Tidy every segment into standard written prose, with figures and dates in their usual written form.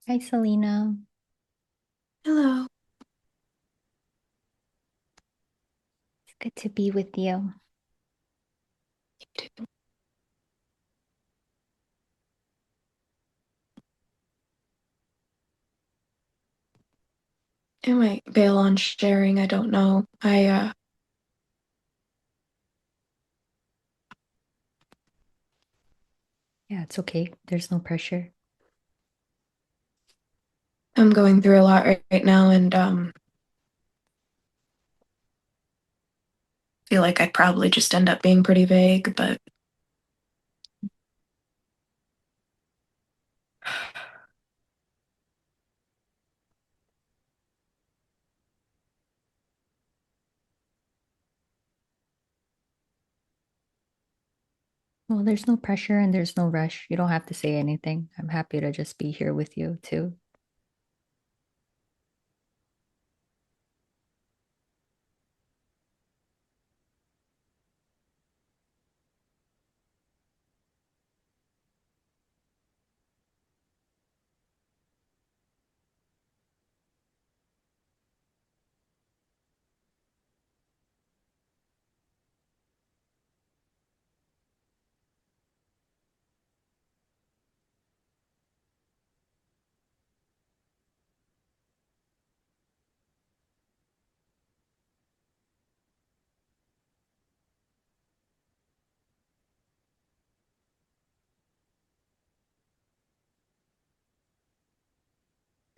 Hi, Selena. Hello. It's good to be with you. I might bail on sharing. I don't know. Yeah, it's okay. There's no pressure. I'm going through a lot right now, and feel like I'd probably just end up being pretty vague. But Well, there's no pressure and there's no rush. You don't have to say anything. I'm happy to just be here with you too.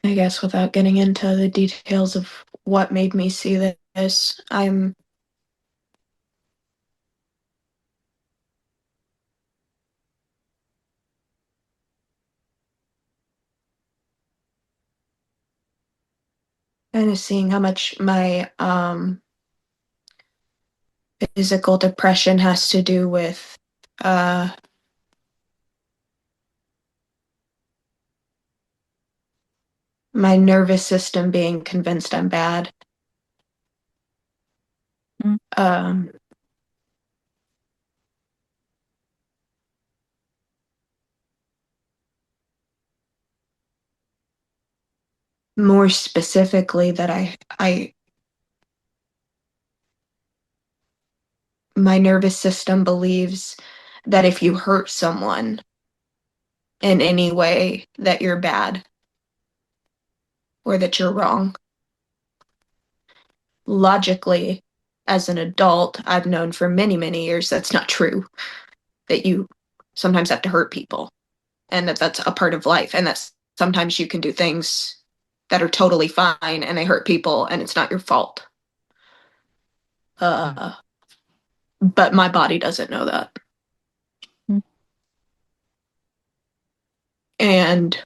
I guess without getting into the details of what made me see this, I'm kind of seeing how much my physical depression has to do with uh, my nervous system being convinced I'm bad. Mm. Um, More specifically, that I my nervous system believes that if you hurt someone in any way, that you're bad or that you're wrong. Logically, as an adult, I've known for many, many years that's not true, that you sometimes have to hurt people and that that's a part of life, and that sometimes you can do things that are totally fine and they hurt people and it's not your fault. Yeah. Uh, but my body doesn't know that. Mm. And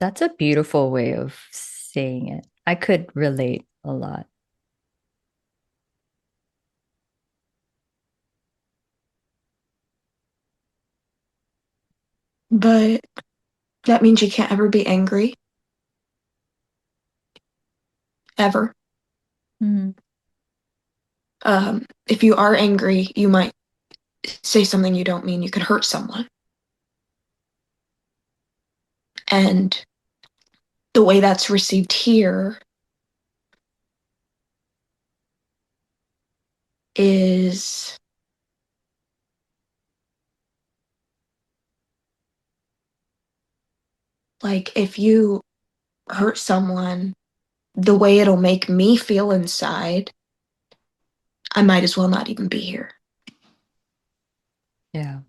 That's a beautiful way of saying it. I could relate a lot. but that means you can't ever be angry, ever. Mhm. If you are angry, you might say something you don't mean. You could hurt someone. And the way that's received here is like, if you hurt someone, the way it'll make me feel inside, I might as well not even be here. Yeah.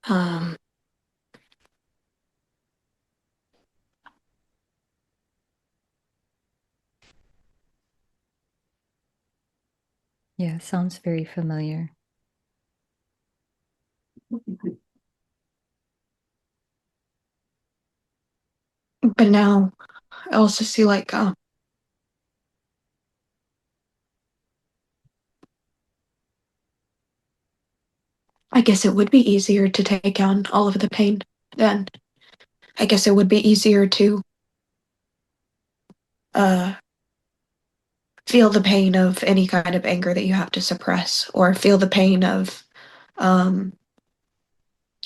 Um, Yeah, sounds very familiar. but now I also see, like, I guess it would be easier to take on all of the pain then. I guess it would be easier to uh, feel the pain of any kind of anger that you have to suppress, or feel the pain of um,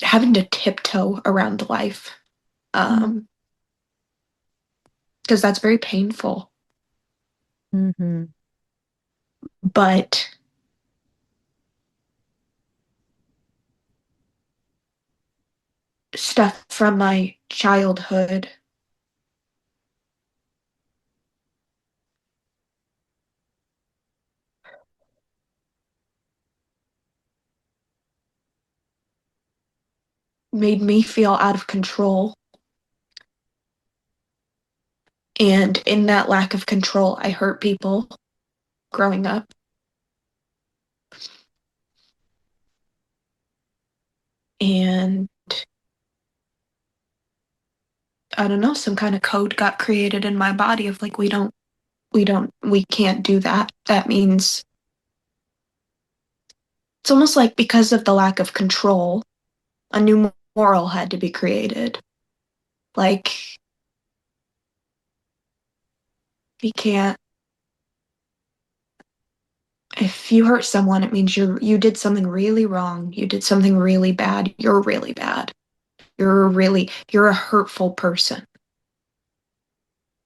having to tiptoe around life. Mm. Um, because that's very painful. Mm-hmm. But stuff from my childhood made me feel out of control. And in that lack of control, I hurt people growing up. And I don't know, some kind of code got created in my body of like, we can't do that. That means it's almost like because of the lack of control, a new moral had to be created. Like, we can't, if you hurt someone, it means you did something really wrong. You did something really bad. You're really bad. You're a hurtful person.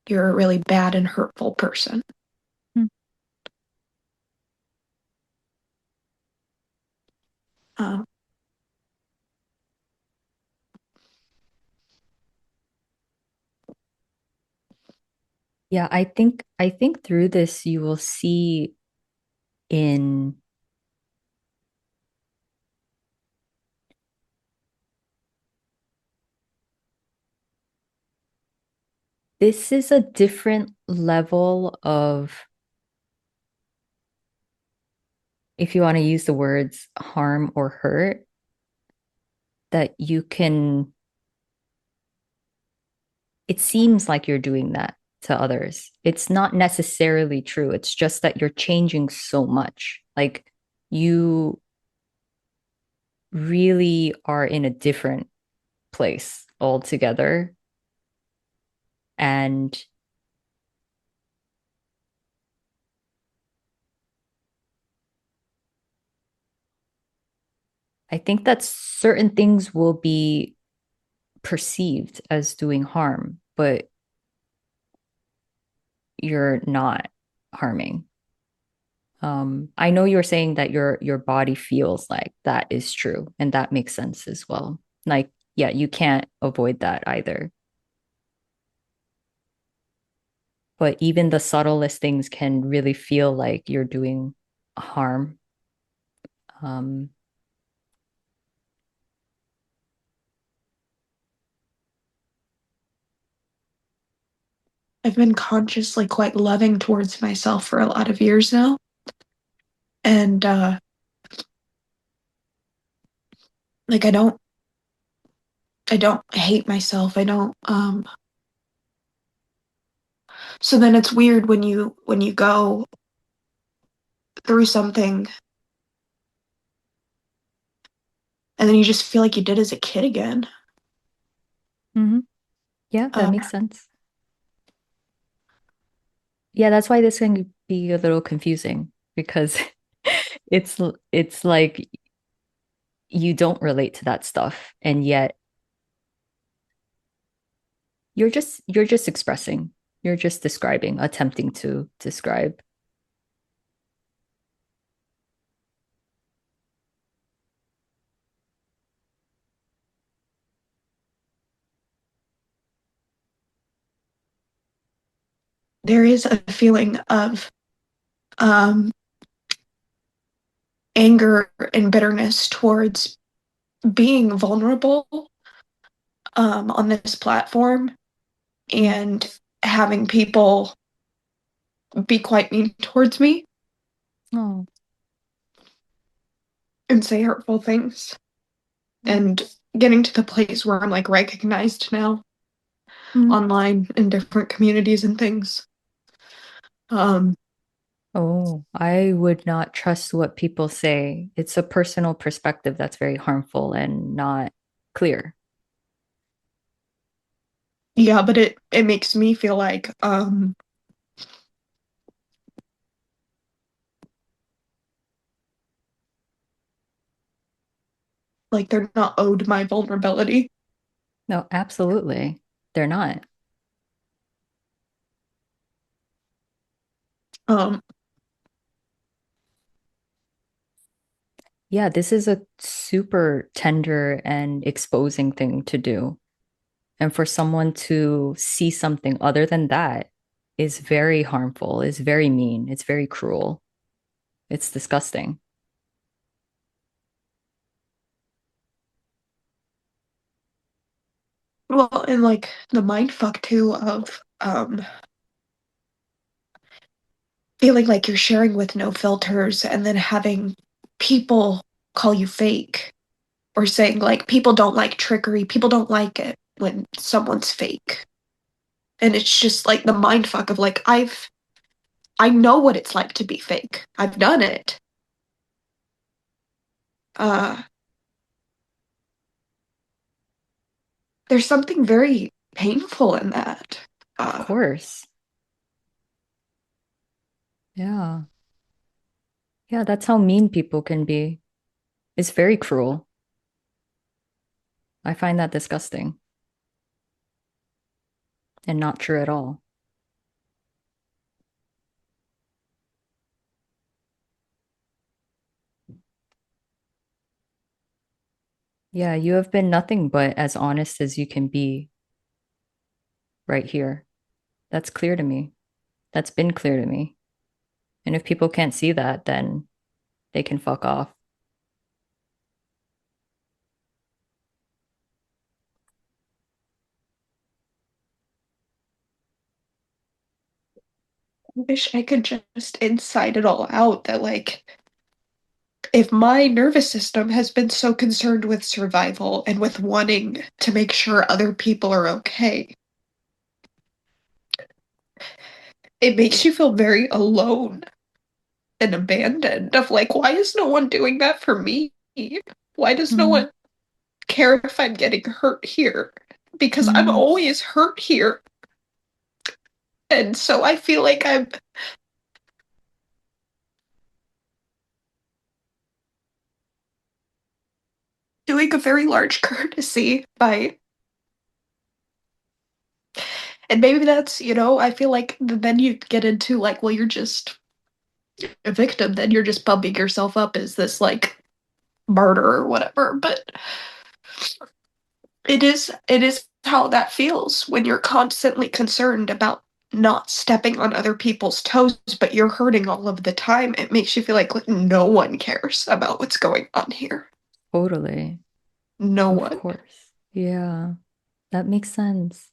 You're a really bad and hurtful person. Mm. Um, Yeah, I think through this you will see in this is a different level of, if you want to use the words harm or hurt, that you can, it seems like you're doing that to others. It's not necessarily true. It's just that you're changing so much. Like you really are in a different place altogether. And I think that certain things will be perceived as doing harm, but you're not harming. I know you're saying that your body feels like that is true, and that makes sense as well. Like, yeah, you can't avoid that either. But even the subtlest things can really feel like you're doing harm. Um, I've been consciously quite loving towards myself for a lot of years now. And like I don't hate myself. I don't so then it's weird when you go through something and then you just feel like you did as a kid again. mhm. Yeah, that Uh, makes sense. Yeah, that's why this can be a little confusing because it's it's like you don't relate to that stuff, and yet you're just expressing, you're just describing, attempting to describe. there is a feeling of um, anger and bitterness towards being vulnerable on this platform Mm. and having people be quite mean towards me Oh, and say hurtful things oh. and getting to the place where I'm like recognized now Mm. online in different communities and things. Um, Oh, I would not trust what people say. It's a personal perspective that's very harmful and not clear. yeah, but it makes me feel like Like they're not owed my vulnerability. No, absolutely. They're not. Um, Yeah, this is a super tender and exposing thing to do. And for someone to see something other than that is very harmful, is very mean, it's very cruel. It's disgusting. well, and like the mind fuck too of feeling like you're sharing with no filters and then having people call you fake or saying like people don't like trickery, people don't like it when someone's fake. And it's just like the mind fuck of like I know what it's like to be fake. I've done it. Uh there's something very painful in that. Of Uh course. Yeah. Yeah, that's how mean people can be. It's very cruel. I find that disgusting and not true at all. Yeah, you have been nothing but as honest as you can be right here. That's clear to me. That's been clear to me. And if people can't see that, then they can fuck off. I wish I could just incite it all out that like if my nervous system has been so concerned with survival and with wanting to make sure other people are okay, it makes you feel very alone and abandoned of like, why is no one doing that for me? Why does no Mm, one care if I'm getting hurt here? Because I'm mm. always hurt here. And so I feel like I'm doing a very large courtesy by, and maybe that's, I feel like then you get into like, well, you're just a victim, then you're just pumping yourself up as this like murder or whatever. But it is how that feels when you're constantly concerned about not stepping on other people's toes, but you're hurting all of the time. It makes you feel like no one cares about what's going on here. Totally. No Of one. course. Yeah, that makes sense.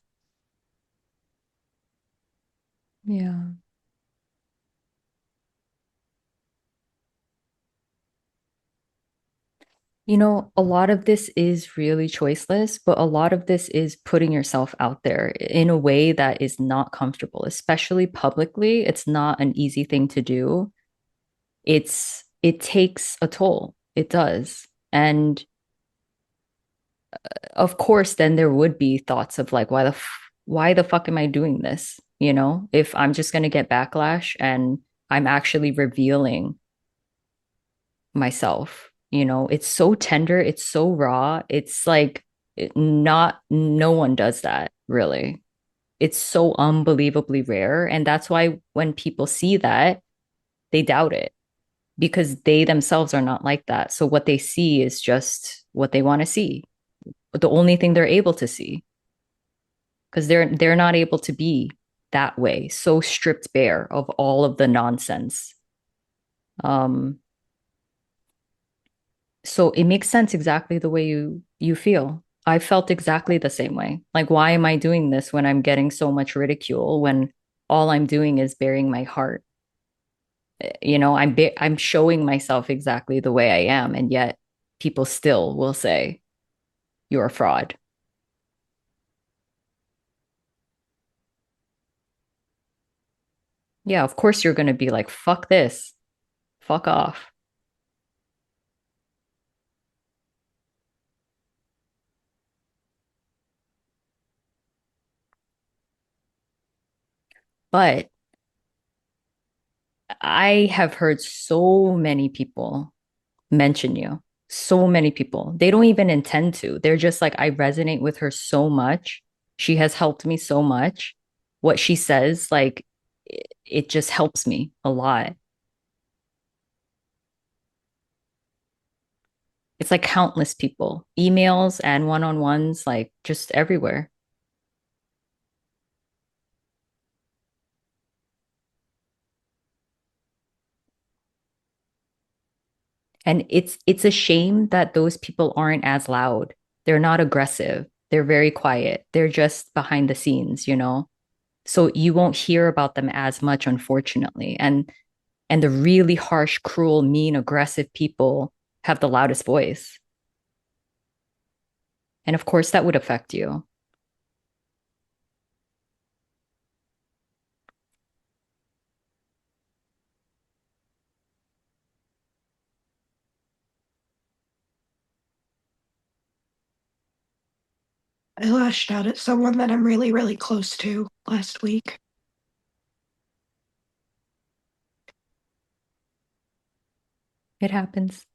Yeah. You know, a lot of this is really choiceless, but a lot of this is putting yourself out there in a way that is not comfortable, especially publicly. It's not an easy thing to do. It takes a toll. It does. And of course, then there would be thoughts of like, why the fuck am I doing this? You know, if I'm just gonna get backlash and I'm actually revealing myself. You know, it's so tender, it's so raw. It's like not no one does that really. It's so unbelievably rare. And that's why when people see that, they doubt it because they themselves are not like that. So what they see is just what they want to see, the only thing they're able to see because they're not able to be that way, so stripped bare of all of the nonsense. Um, So it makes sense exactly the way you feel. I felt exactly the same way. Like, why am I doing this when I'm getting so much ridicule when all I'm doing is bearing my heart? You know, I'm showing myself exactly the way I am, and yet people still will say you're a fraud. Yeah, of course you're going to be like, fuck this, fuck off. But I have heard so many people mention you, So many people. They don't even intend to. They're just like, I resonate with her so much. She has helped me so much. What she says, like, it just helps me a lot. It's like countless people, emails and one-on-ones, like just everywhere. And it's a shame that those people aren't as loud. They're not aggressive. They're very quiet. They're just behind the scenes, you know? So you won't hear about them as much, unfortunately. And the really harsh, cruel, mean, aggressive people have the loudest voice. And of course that would affect you. I lashed out at someone that I'm really, really close to last week. It happens.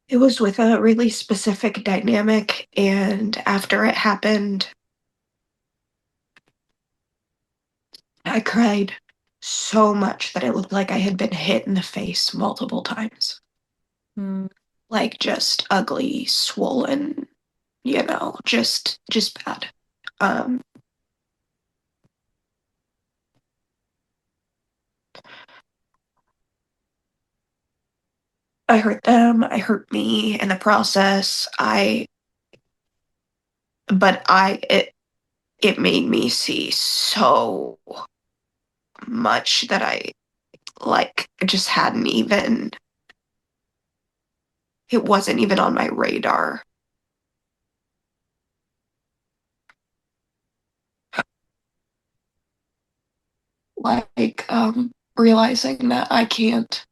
It was with a really specific dynamic, and after it happened, I cried so much that it looked like I had been hit in the face multiple times. Mm, Like just ugly, swollen, just bad. Um I hurt them, I hurt me in the process. I but I it made me see so much that I like just hadn't even it wasn't even on my radar. Like realizing that I can't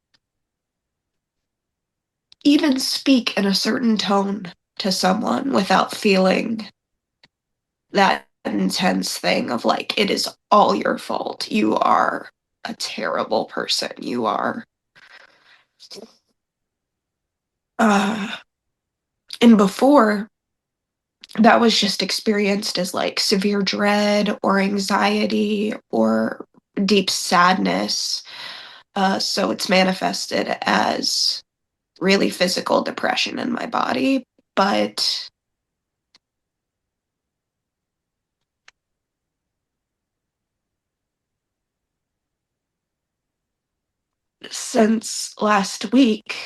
even speak in a certain tone to someone without feeling that intense thing of like it is all your fault. You are a terrible person. You are uh and before that was just experienced as like severe dread or anxiety or deep sadness. So it's manifested as really physical depression in my body. But since last week,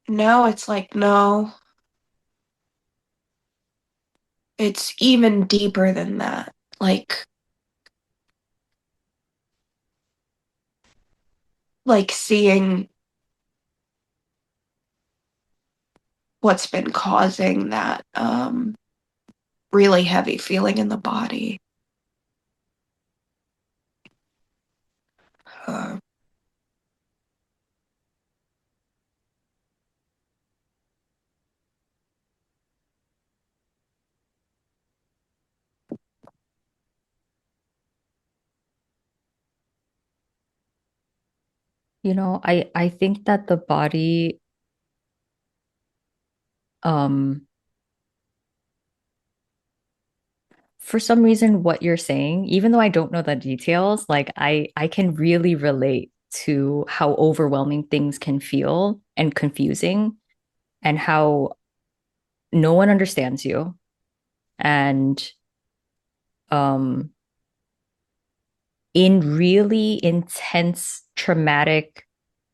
now it's like, no, it's even deeper than that. Like seeing what's been causing that really heavy feeling in the body. Uh, I think that the body, um, for some reason, what you're saying, even though I don't know the details, like I can really relate to how overwhelming things can feel and confusing and how no one understands you. And um in really intense, traumatic,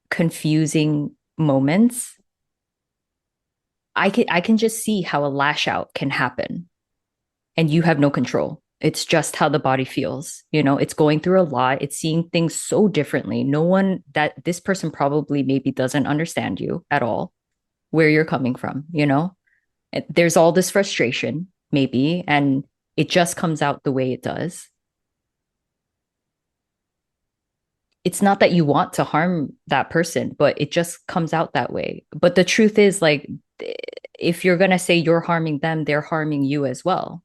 confusing moments, I can just see how a lash out can happen and you have no control. It's just how the body feels. It's going through a lot. It's seeing things so differently. No one that this person probably maybe doesn't understand you at all, where you're coming from. There's all this frustration, maybe, and it just comes out the way it does. It's not that you want to harm that person, but it just comes out that way. But the truth is, like, if you're going to say you're harming them, they're harming you as well.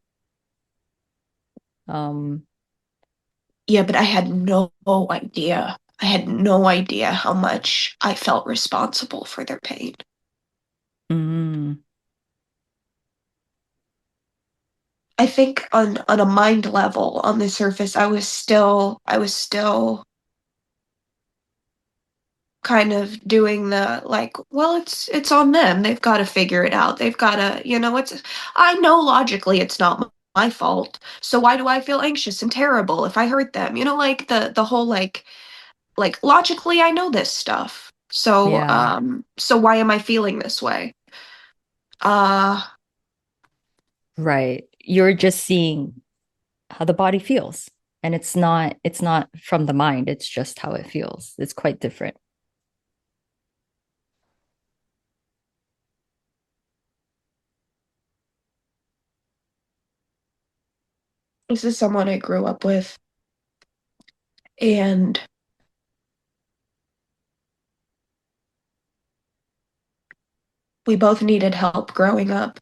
Yeah, but I had no idea. I had no idea how much I felt responsible for their pain. Mm, I think on a mind level, on the surface, I was still kind of doing the like, well, it's on them. They've got to figure it out. They've got to, it's I know logically it's not my fault. So why do I feel anxious and terrible if I hurt them? Like the whole like logically I know this stuff. yeah, So why am I feeling this way? Uh right. You're just seeing how the body feels. And it's not from the mind, it's just how it feels. It's quite different. this is someone I grew up with, and we both needed help growing up,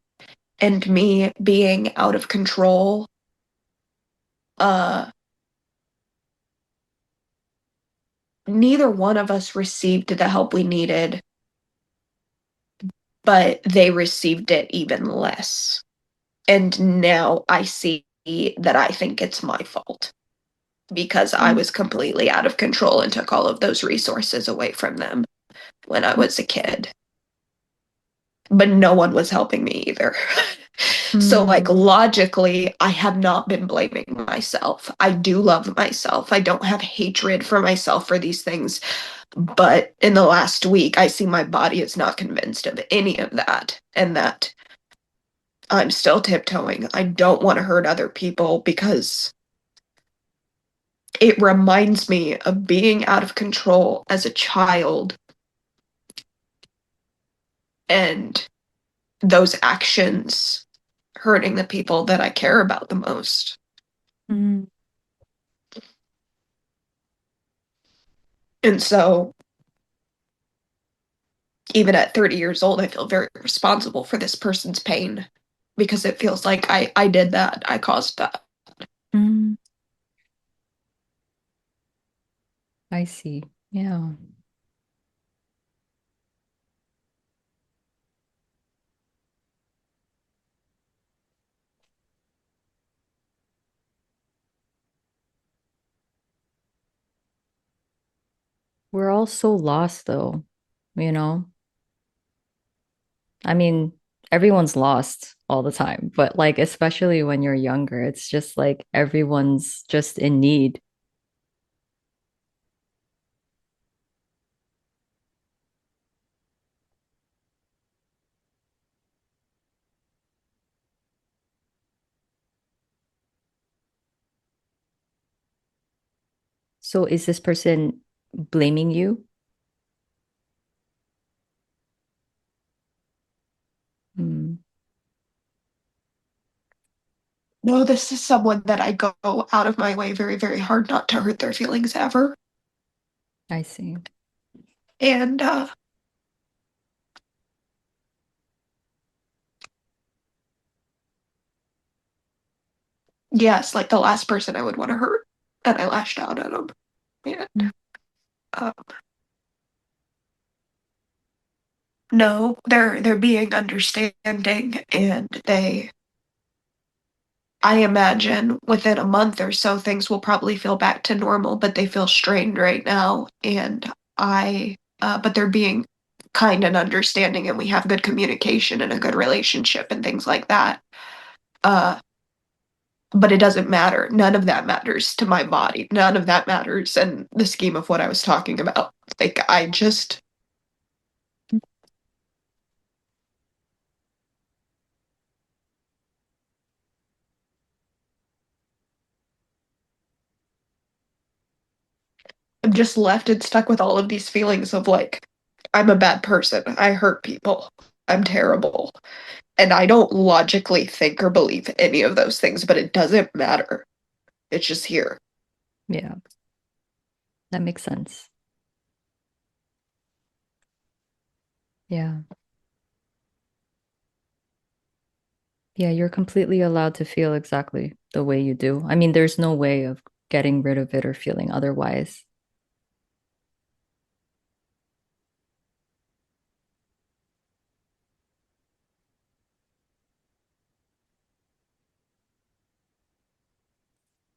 and me being out of control, uh neither one of us received the help we needed, but they received it even less. And now I see that I think it's my fault because I Mm, was completely out of control and took all of those resources away from them when I was a kid. But no one was helping me either. So, like, mm, logically, I have not been blaming myself. I do love myself. I don't have hatred for myself for these things. But in the last week, I see my body is not convinced of any of that, and that I'm still tiptoeing. I don't want to hurt other people because it reminds me of being out of control as a child and those actions hurting the people that I care about the most. mm. And so, even at 30 years old, I feel very responsible for this person's pain because it feels like I did that. I caused that. Mm, I see. Yeah. We're all so lost though, you know? I mean, everyone's lost all the time, but like, especially when you're younger, it's just like everyone's just in need. So is this person blaming you? Hmm, No, this is someone that I go out of my way very, very hard not to hurt their feelings ever. I see. And yes, like the last person I would want to hurt, and I lashed out at them. And Mm, uh, no, they're being understanding, and I imagine within a month or so things will probably feel back to normal, but they feel strained right now. And but they're being kind and understanding, and we have good communication and a good relationship and things like that. Uh, but it doesn't matter. None of that matters to my body. None of that matters in the scheme of what I was talking about. Like, I'm just left and stuck with all of these feelings of like, I'm a bad person. I hurt people. I'm terrible. And I don't logically think or believe any of those things, but it doesn't matter. It's just here. yeah, that makes sense. Yeah. Yeah, you're completely allowed to feel exactly the way you do. I mean, there's no way of getting rid of it or feeling otherwise.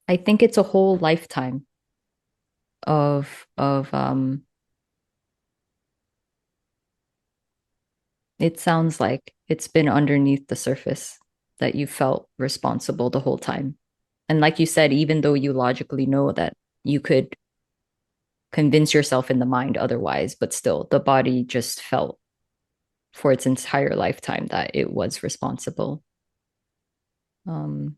I think it's a whole lifetime of it sounds like it's been underneath the surface that you felt responsible the whole time. And like you said, even though you logically know that you could convince yourself in the mind otherwise, but still the body just felt for its entire lifetime that it was responsible. Um,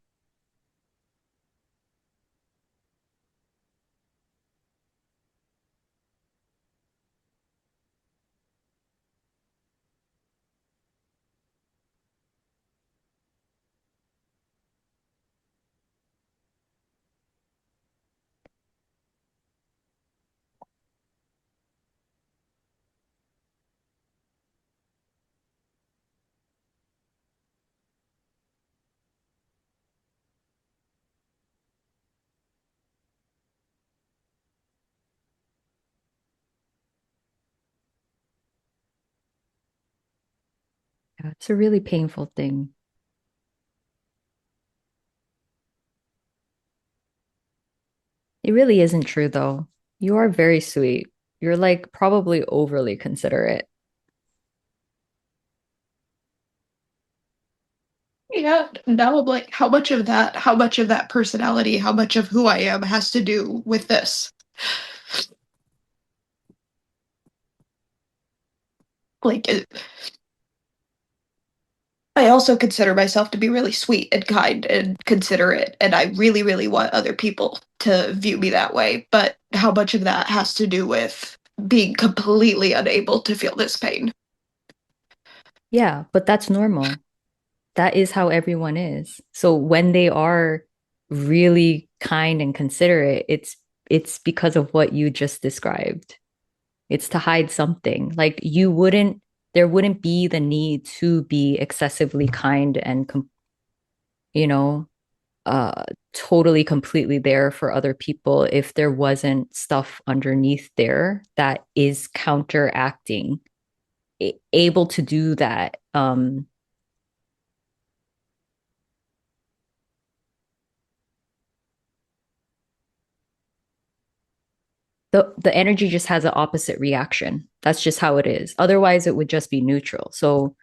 yeah, it's a really painful thing. It really isn't true, though. You are very sweet. You're like probably overly considerate. Yeah, now I'm like, how much of that personality, how much of who I am has to do with this? Like, I also consider myself to be really sweet and kind and considerate, and I really, really want other people to view me that way. But how much of that has to do with being completely unable to feel this pain? Yeah, but that's normal. That is how everyone is. So when they are really kind and considerate, it's because of what you just described. It's to hide something. Like you wouldn't there wouldn't be the need to be excessively kind and you know, uh totally completely there for other people if there wasn't stuff underneath there that is counteracting able to do that. The energy just has an opposite reaction. That's just how it is. Otherwise, it would just be neutral. So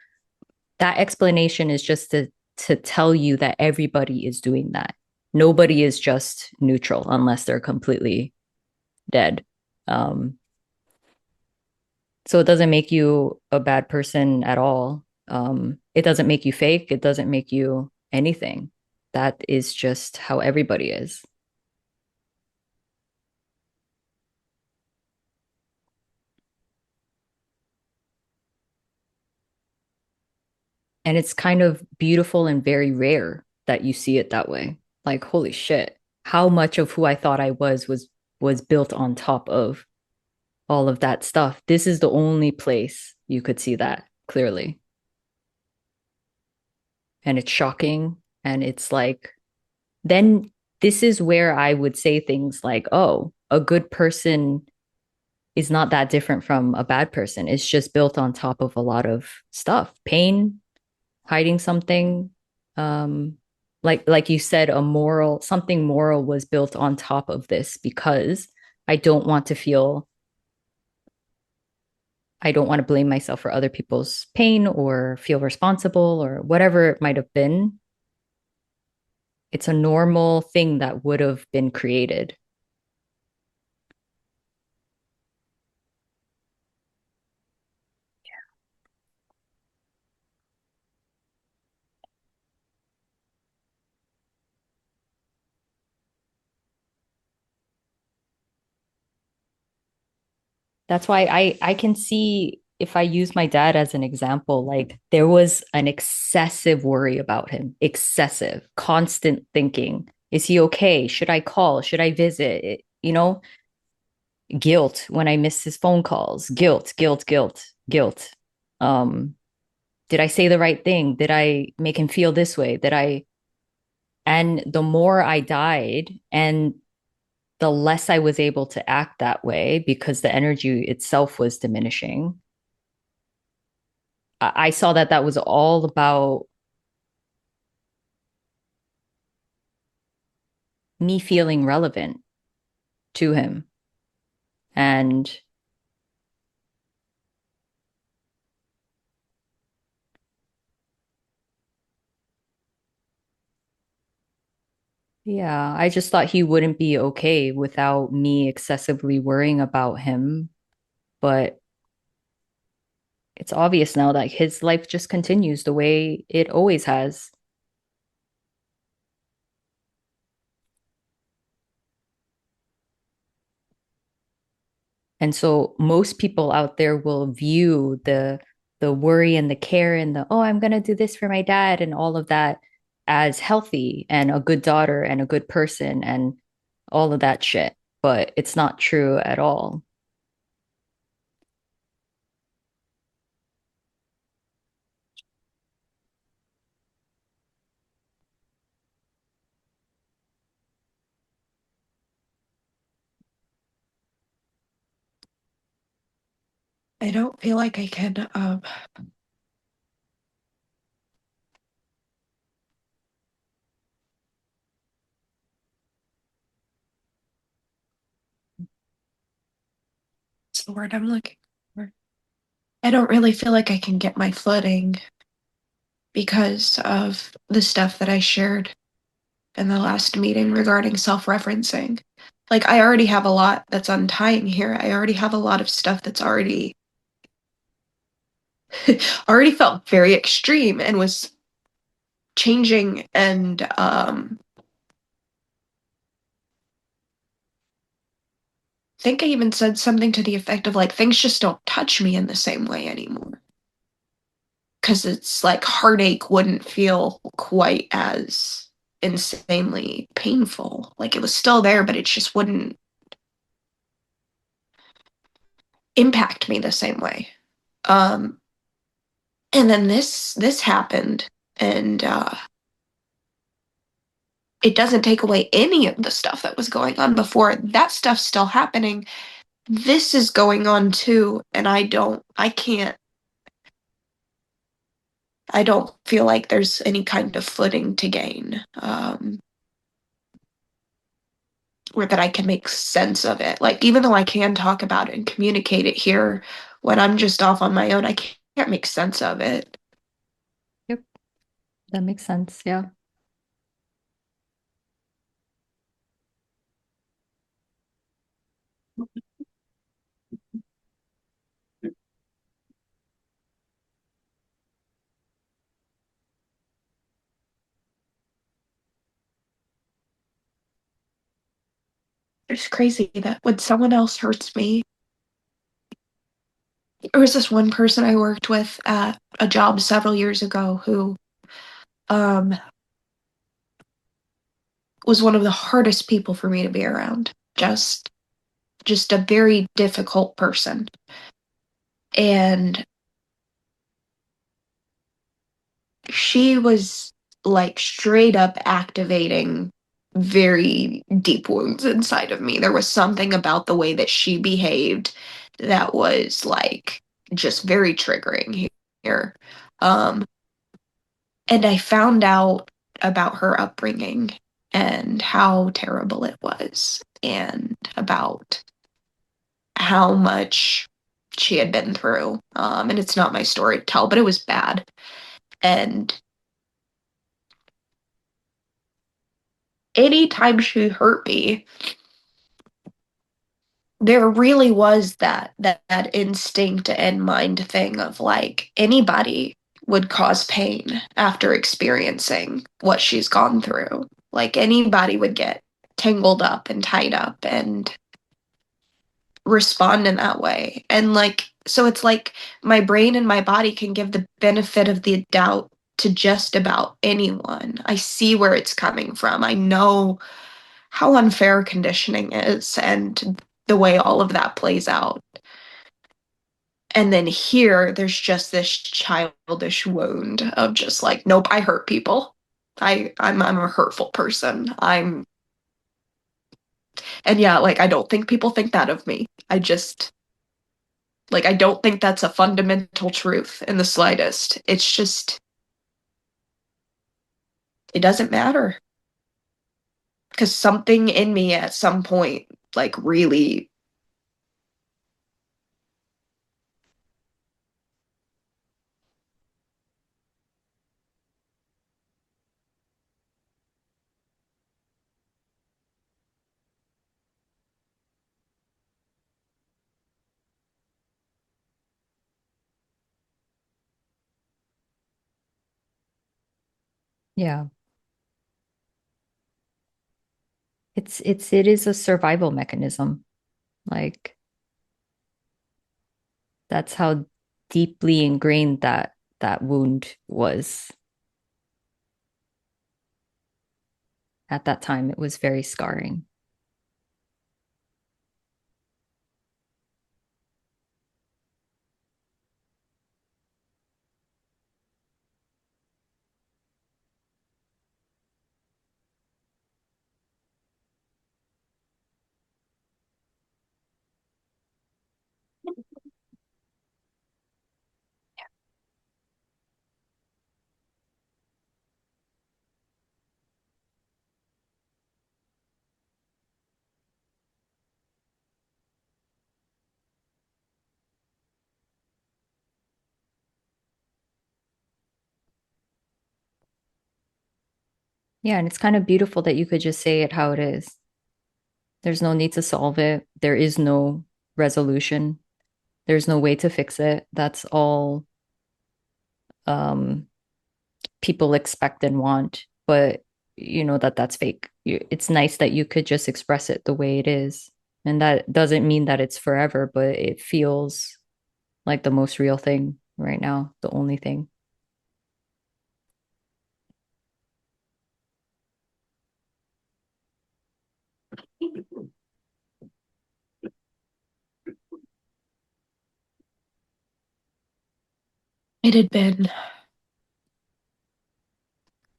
that explanation is just to tell you that everybody is doing that. Nobody is just neutral unless they're completely dead. Um, so it doesn't make you a bad person at all. It doesn't make you fake. It doesn't make you anything. That is just how everybody is. And it's kind of beautiful and very rare that you see it that way. Like, holy shit, how much of who I thought I was built on top of all of that stuff. This is the only place you could see that clearly. And it's shocking. And it's like, then this is where I would say things like, oh, a good person is not that different from a bad person. It's just built on top of a lot of stuff, pain, hiding something. Um, like you said, a moral something moral was built on top of this because I don't want to feel I don't want to blame myself for other people's pain or feel responsible or whatever it might have been. It's a normal thing that would have been created. That's why I can see if I use my dad as an example, like there was an excessive worry about him, excessive, constant thinking. Is he okay? Should I call? Should I visit? You know, guilt when I miss his phone calls, guilt, guilt, guilt, guilt. Um, did I say the right thing? Did I make him feel this way? And the more I died, and the less I was able to act that way because the energy itself was diminishing. I saw that that was all about me feeling relevant to him. And yeah, I just thought he wouldn't be okay without me excessively worrying about him. But it's obvious now that his life just continues the way it always has. And so most people out there will view the worry and the care and the, oh, I'm gonna do this for my dad and all of that as healthy and a good daughter and a good person and all of that shit. But it's not true at all. I don't feel like I can what's the word I'm looking for? I don't really feel like I can get my footing because of the stuff that I shared in the last meeting regarding self-referencing. Like I already have a lot that's untying here. I already have a lot of stuff that's already felt very extreme and was changing and I think I even said something to the effect of like things just don't touch me in the same way anymore. Because it's like heartache wouldn't feel quite as insanely painful. Like it was still there, but it just wouldn't impact me the same way. Um, and then this happened, and it doesn't take away any of the stuff that was going on before. That stuff's still happening. This is going on too, and I don't feel like there's any kind of footing to gain. Or that I can make sense of it. Like, even though I can talk about it and communicate it here, when I'm just off on my own, I can't make sense of it. Yep, that makes sense. Yeah. It's crazy that when someone else hurts me, there was this one person I worked with at a job several years ago who um, was one of the hardest people for me to be around. Just a very difficult person. And she was like straight up activating very deep wounds inside of me. There was something about the way that she behaved that was like just very triggering here. Um, and I found out about her upbringing and how terrible it was, and about how much she had been through. And it's not my story to tell, but it was bad. And anytime she hurt me, there really was that instinct and mind thing of like anybody would cause pain after experiencing what she's gone through. Like anybody would get tangled up and tied up and respond in that way. And like so it's like my brain and my body can give the benefit of the doubt to just about anyone. I see where it's coming from. I know how unfair conditioning is and the way all of that plays out. And then here, there's just this childish wound of just like, nope, I hurt people. I'm a hurtful person. And yeah, like I don't think people think that of me. I just like I don't think that's a fundamental truth in the slightest. It's just it doesn't matter because something in me at some point like really Yeah. It is a survival mechanism. Like that's how deeply ingrained that wound was at that time. It was very scarring. Yeah, and it's kind of beautiful that you could just say it how it is. There's no need to solve it. There is no resolution. There's no way to fix it. That's all um, people expect and want, but you know that that's fake. It's nice that you could just express it the way it is. And that doesn't mean that it's forever, but it feels like the most real thing right now, the only thing. it had been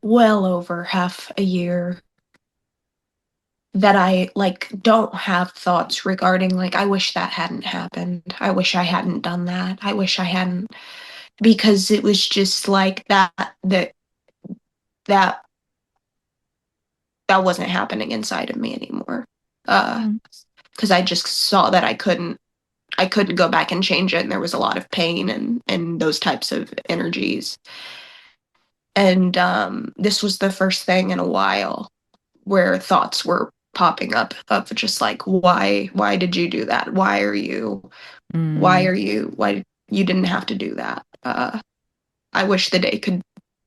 well over half a year that I like don't have thoughts regarding like I wish that hadn't happened. I wish I hadn't done that. I wish I hadn't because it was just like that that wasn't happening inside of me anymore. Mm. Because I just saw that I couldn't go back and change it and there was a lot of pain and those types of energies. And this was the first thing in a while where thoughts were popping up of just like why did you do that? Mm. Why you didn't have to do that? I wish the day could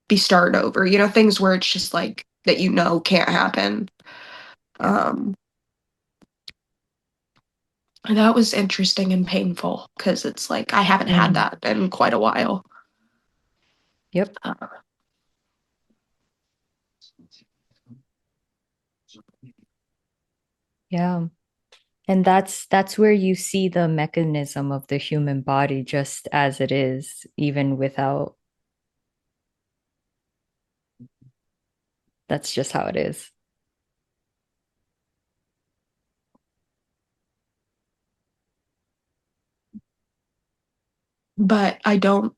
be started over. You know, things where it's just like that you know can't happen. Yep. Um and that was interesting and painful because it's like I haven't had Mm. that in quite a while. Yep. Uh, Yeah. And that's where you see the mechanism of the human body just as it is, even without, that's just how it is. but I don't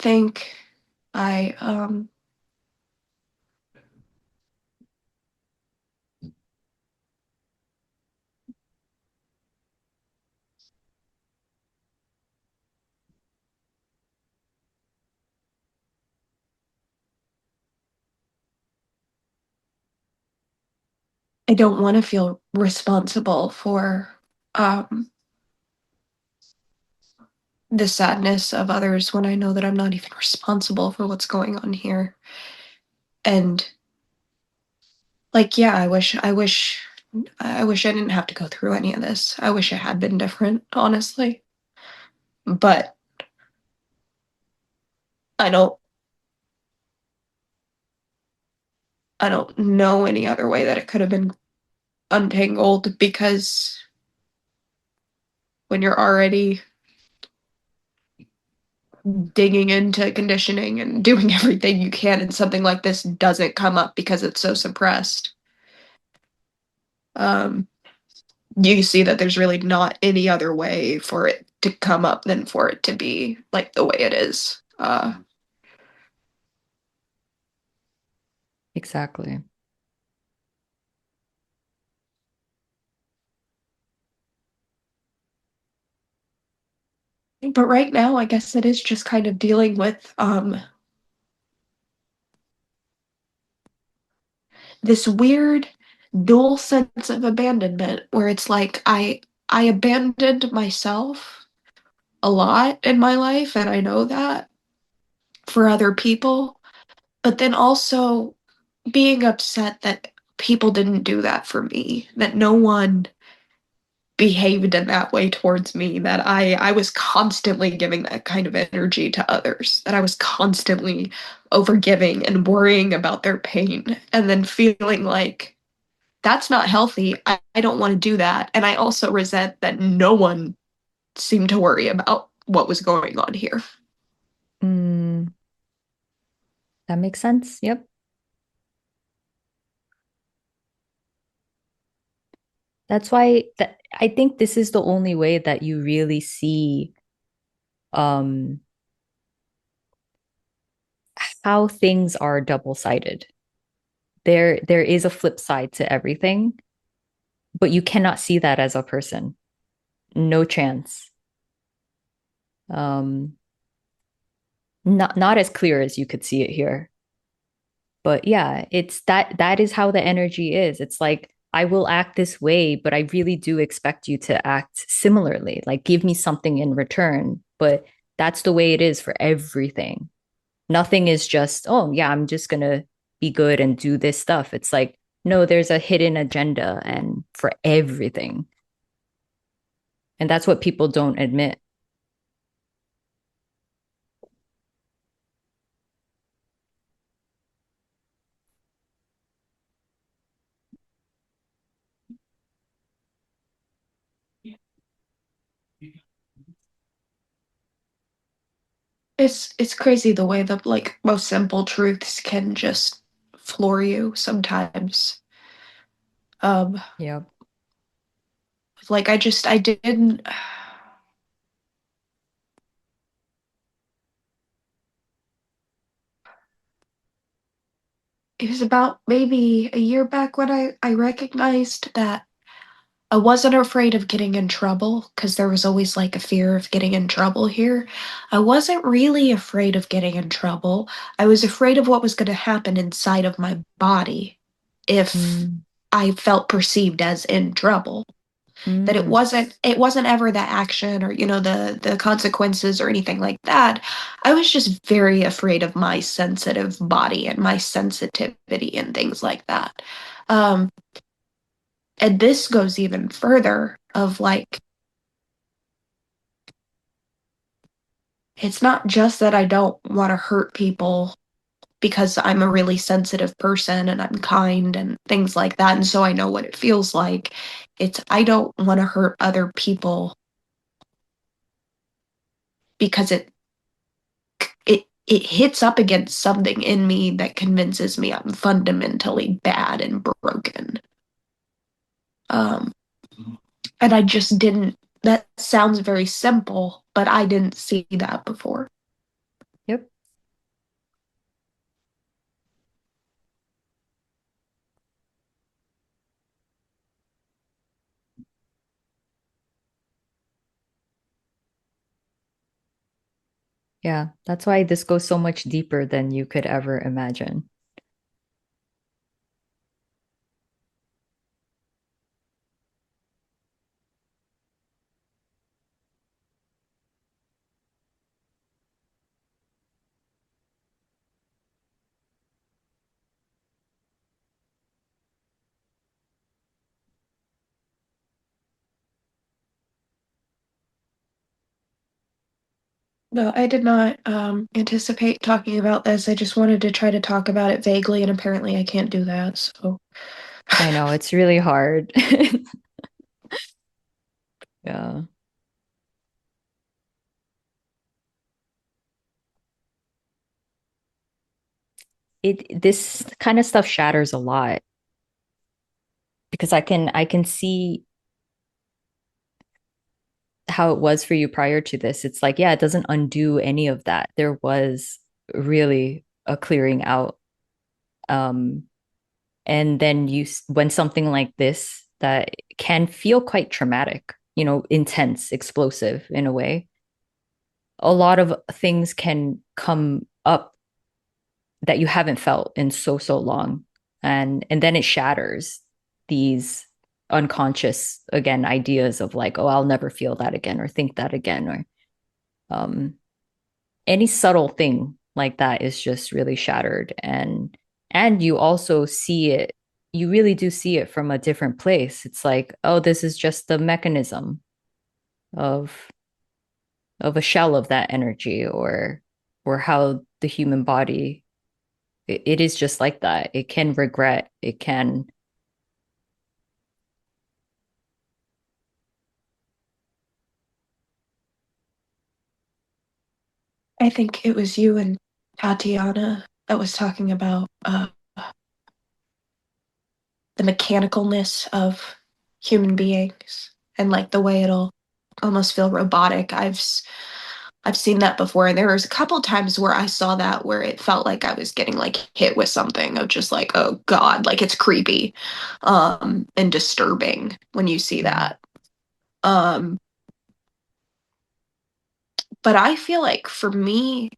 think I I don't want to feel responsible for um the sadness of others when I know that I'm not even responsible for what's going on here. And like yeah, I wish I didn't have to go through any of this. I wish it had been different, honestly. But I don't I don't know any other way that it could have been untangled because when you're already digging into conditioning and doing everything you can, and something like this doesn't come up because it's so suppressed. Um, you see that there's really not any other way for it to come up than for it to be like the way it is. Exactly. But right now, I guess it is just kind of dealing with this weird dual sense of abandonment where it's like I abandoned myself a lot in my life, and I know that for other people, but then also being upset that people didn't do that for me, that no one behaved in that way towards me, that I was constantly giving that kind of energy to others, that I was constantly overgiving and worrying about their pain, and then feeling like that's not healthy. I don't want to do that. And I also resent that no one seemed to worry about what was going on here. Mm, that makes sense. Yep. That's why that I think this is the only way that you really see um how things are double-sided. There is a flip side to everything, but you cannot see that as a person. No chance. Um, not as clear as you could see it here. But yeah, it's that is how the energy is. It's like I will act this way, but I really do expect you to act similarly. Like give me something in return. But that's the way it is for everything. Nothing is just, oh yeah, I'm just gonna be good and do this stuff. It's like, no, there's a hidden agenda and for everything. And that's what people don't admit. It's crazy the way the like most simple truths can just floor you sometimes. Um, Yeah. like I didn't. It was about maybe a year back when I recognized that I wasn't afraid of getting in trouble because there was always like a fear of getting in trouble here. I wasn't really afraid of getting in trouble. I was afraid of what was going to happen inside of my body if Mm, I felt perceived as in trouble. That mm. it wasn't ever the action or the consequences or anything like that. I was just very afraid of my sensitive body and my sensitivity and things like that. Um, and this goes even further of like it's not just that I don't want to hurt people because I'm a really sensitive person and I'm kind and things like that, and so I know what it feels like. It's I don't want to hurt other people because it hits up against something in me that convinces me I'm fundamentally bad and broken. Um, and I just didn't. That sounds very simple, but I didn't see that before. Yep. Yeah. That's why this goes so much deeper than you could ever imagine. No, I did not anticipate talking about this. I just wanted to try to talk about it vaguely, and apparently I can't do that. So, I know it's really hard. Yeah. it this kind of stuff shatters a lot because I can see how it was for you prior to this. It's like, yeah, it doesn't undo any of that. There was really a clearing out. Um, and then when something like this that can feel quite traumatic, intense, explosive in a way, a lot of things can come up that you haven't felt in so long. And then it shatters these unconscious again ideas of like, oh, I'll never feel that again or think that again or um any subtle thing like that is just really shattered and you also see it you really do see it from a different place. It's like, oh, this is just the mechanism of a shell of that energy or how the human body it is just like that. It can regret, it can. I think it was you and Tatiana that was talking about the mechanicalness of human beings and like the way it'll almost feel robotic. I've seen that before, and there was a couple times where I saw that where it felt like I was getting like hit with something of just like, oh God, like it's creepy, and disturbing when you see Mm. that. Um, but I feel like for me,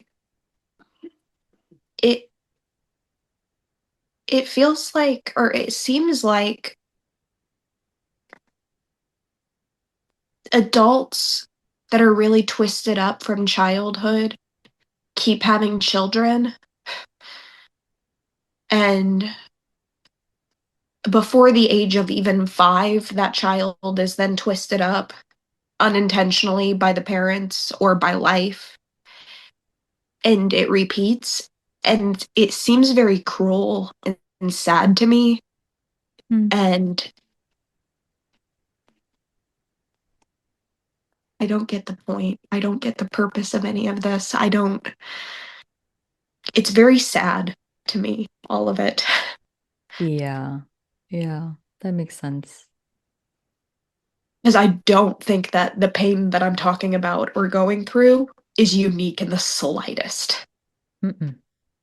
it it feels like, or it seems like adults that are really twisted up from childhood keep having children, and before the age of even 5, that child is then twisted up unintentionally by the parents or by life, and it repeats. And it seems very cruel and sad to me. Mm. And I don't get the point. I don't get the purpose of any of this. I don't, it's very sad to me, all of it. Yeah, yeah, that makes sense. Because I don't think that the pain that I'm talking about or going through is unique in the slightest. Mm-mm.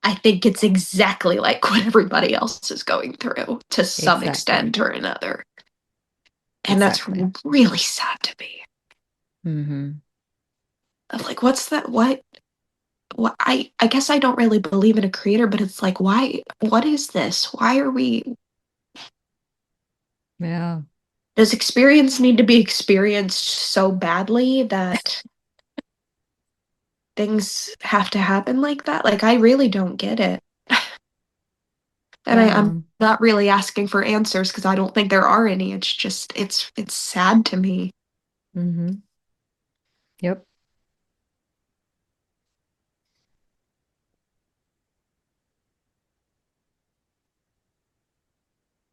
I think it's exactly like what everybody else is going through to some Exactly, extent or another. And that's exactly. really sad to me. Mm-hmm. Of like, what's that? What I guess I don't really believe in a creator, but it's like, why? What is this? Why are we? Yeah. Does experience need to be experienced so badly that things have to happen like that? Like, I really don't get it. And I'm Yeah. not really asking for answers because I don't think there are any. It's just it's sad to me. Mm-hmm. Yep.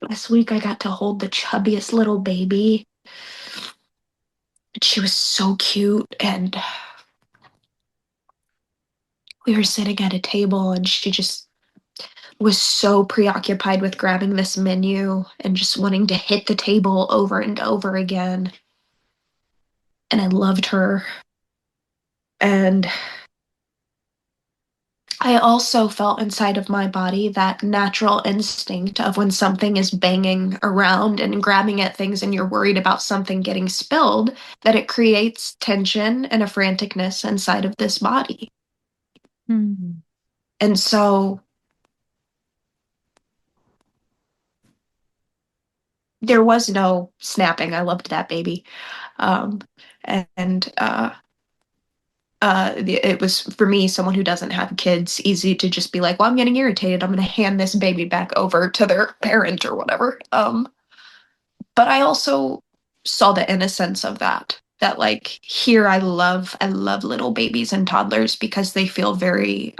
Last week I got to hold the chubbiest little baby. She was so cute, and we were sitting at a table and she just was so preoccupied with grabbing this menu and just wanting to hit the table over and over again. And I loved her. And I also felt inside of my body that natural instinct of when something is banging around and grabbing at things and you're worried about something getting spilled, that it creates tension and a franticness inside of this body. Mm-hmm. And so there was no snapping. I loved that baby. Um, and it was for me, someone who doesn't have kids, easy to just be like, well, I'm getting irritated. I'm going to hand this baby back over to their parent or whatever. But I also saw the innocence of that. That like here, I love little babies and toddlers because they feel very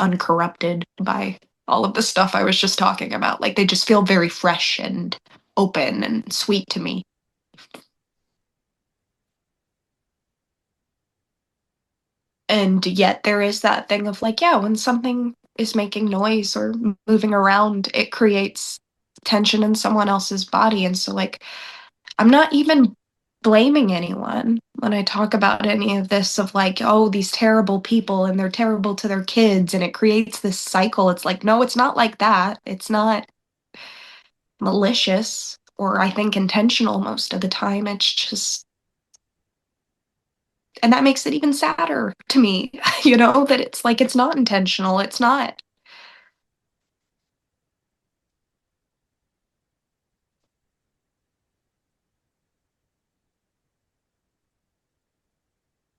uncorrupted by all of the stuff I was just talking about. Like they just feel very fresh and open and sweet to me. And yet there is that thing of like, yeah, when something is making noise or moving around, it creates tension in someone else's body. And so, like, I'm not even blaming anyone when I talk about any of this of like, oh, these terrible people and they're terrible to their kids and it creates this cycle. It's like, no, it's not like that. It's not malicious or I think intentional most of the time. It's just, and that makes it even sadder to me, that it's like it's not intentional. It's not.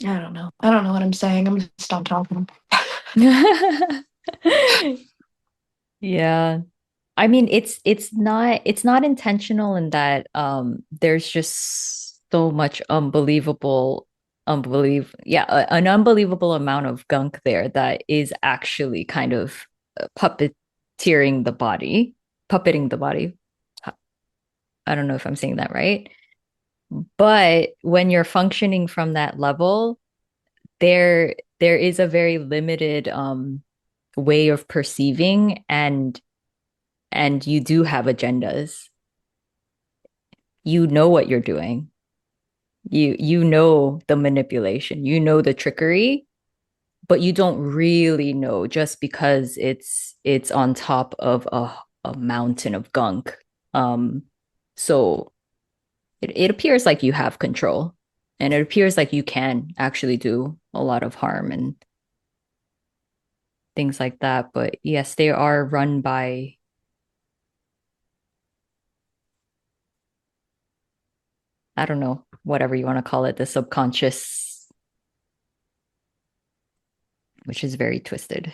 I don't know. I don't know what I'm saying. I'm gonna stop talking. Yeah. I mean, it's not intentional in that there's just so much an unbelievable amount of gunk there that is actually kind of puppeteering the body, puppeting the body. I don't know if I'm saying that right. But when you're functioning from that level, there is a very limited way of perceiving, and you do have agendas. You know what you're doing. You know the manipulation, you know the trickery, but you don't really know just because it's on top of a mountain of gunk. So it appears like you have control, and it appears like you can actually do a lot of harm and things like that. But yes, they are run by, I don't know, whatever you want to call it, the subconscious, which is very twisted.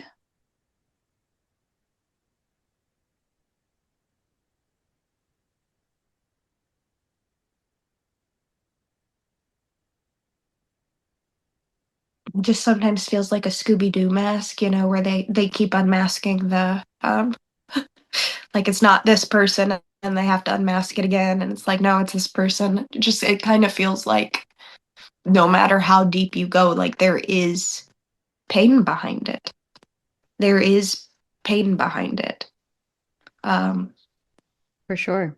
It just sometimes feels like a Scooby-Doo mask, where they keep unmasking the like it's not this person and they have to unmask it again and it's like no, it's this person. Just it kind of feels like no matter how deep you go, like there is pain behind it. There is pain behind it. Um, For sure.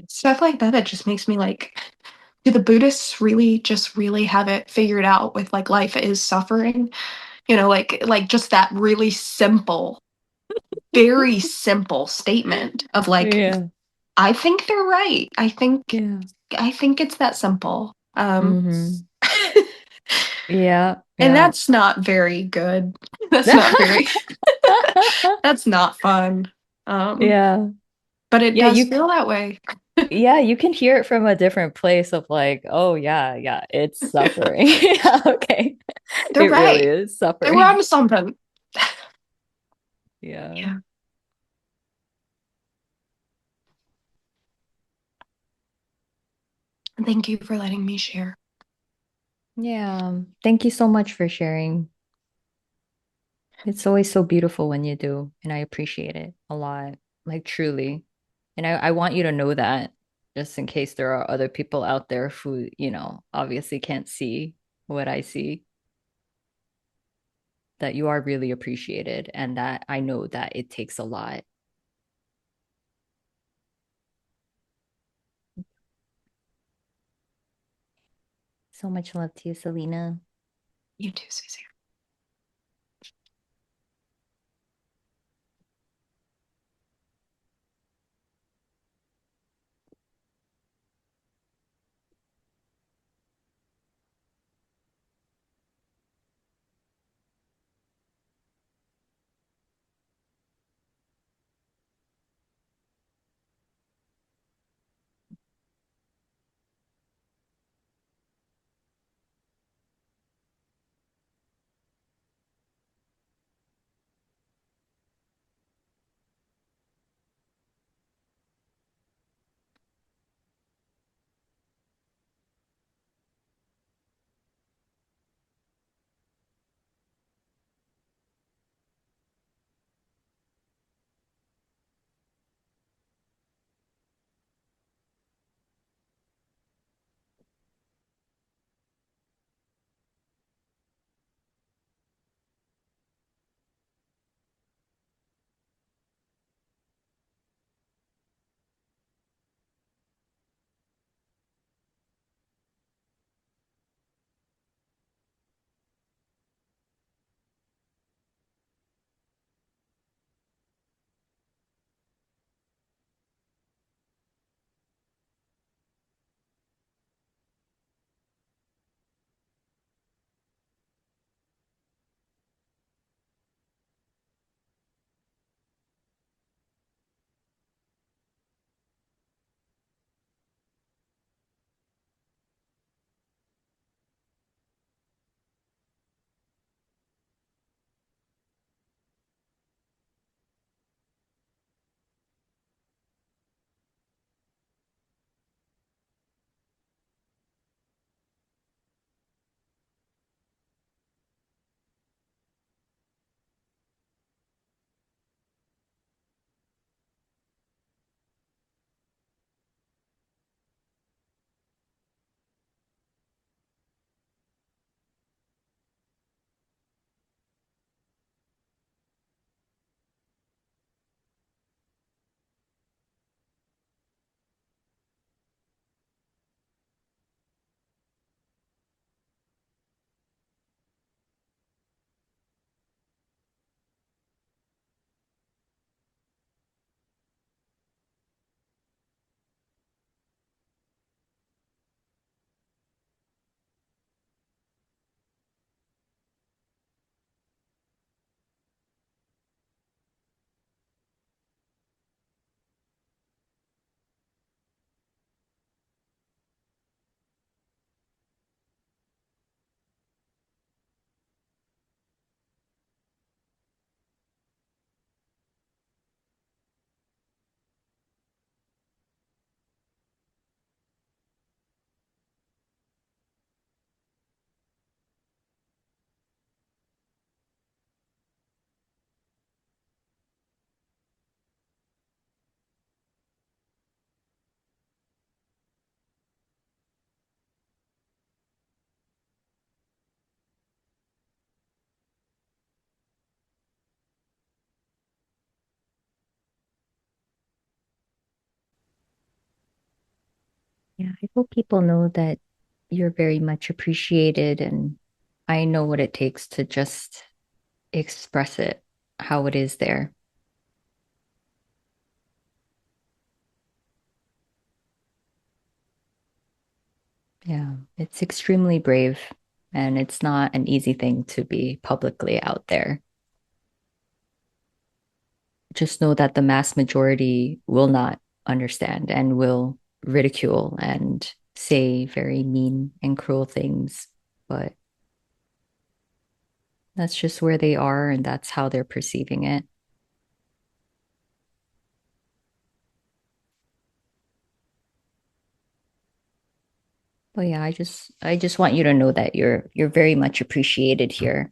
Stuff like that, it just makes me like, do the Buddhists really just really have it figured out with like life is suffering? Like just that really simple, very simple statement of like, Yeah. I think they're right. Yeah. I think it's that simple. Hmm. Yeah. And Yeah. that's not very good. That's not very that's not fun. Um, Yeah. but it Yeah, does feel that way. you can hear it from a different place of like, oh yeah, yeah, it's suffering. Yeah, okay. They're It really right. is They were suffering. onto something. Yeah. Yeah. Thank you for letting me share. Yeah. Thank you so much for sharing. It's always so beautiful when you do, and I appreciate it a lot, like truly. And I want you to know that just in case there are other people out there who, obviously can't see what I see, that you are really appreciated and that I know that it takes a lot. So much love to you, Selena. You too, Susie. Yeah, I hope people know that you're very much appreciated, and I know what it takes to just express it how it is there. Yeah, it's extremely brave, and it's not an easy thing to be publicly out there. Just know that the mass majority will not understand and will ridicule and say very mean and cruel things. But that's just where they are, and that's how they're perceiving it. But yeah, I just want you to know that you're very much appreciated here.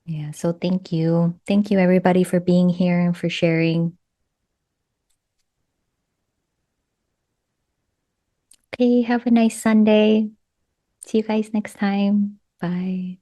Yeah, so thank you. Thank you everybody for being here and for sharing. Okay, have a nice Sunday. See you guys next time. Bye.